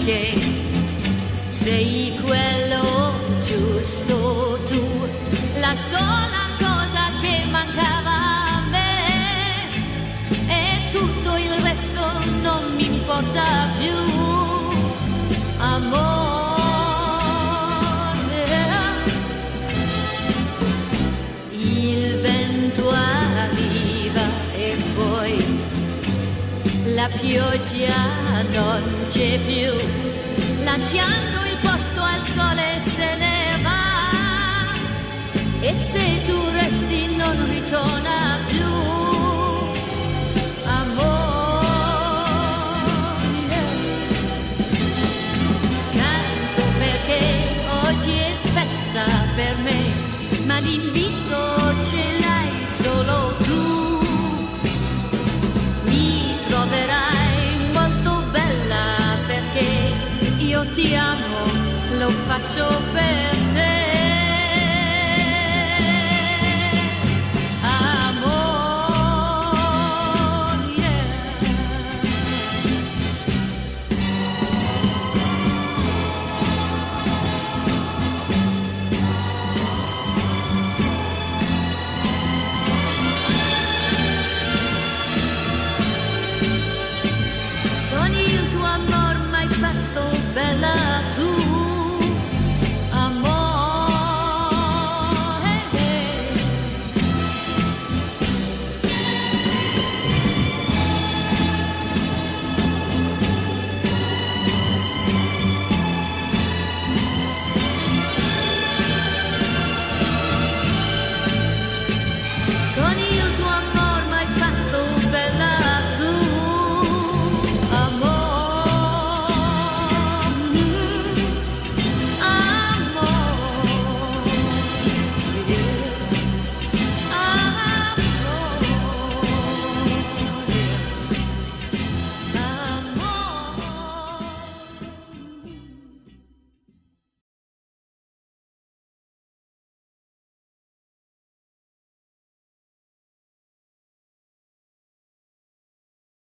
perché sei quello giusto tu, la sola cosa che mancava a me, e tutto il resto non mi importa più, amore. Il vento arriva e poi la pioggia non c'è più, lasciando il posto al sole se ne va, e se tu resti non ritorna più, amore. Canto perché oggi è festa per me, ma l'invito ce l'hai solo tu. Mi troverai molto bella perché io ti amo, lo faccio per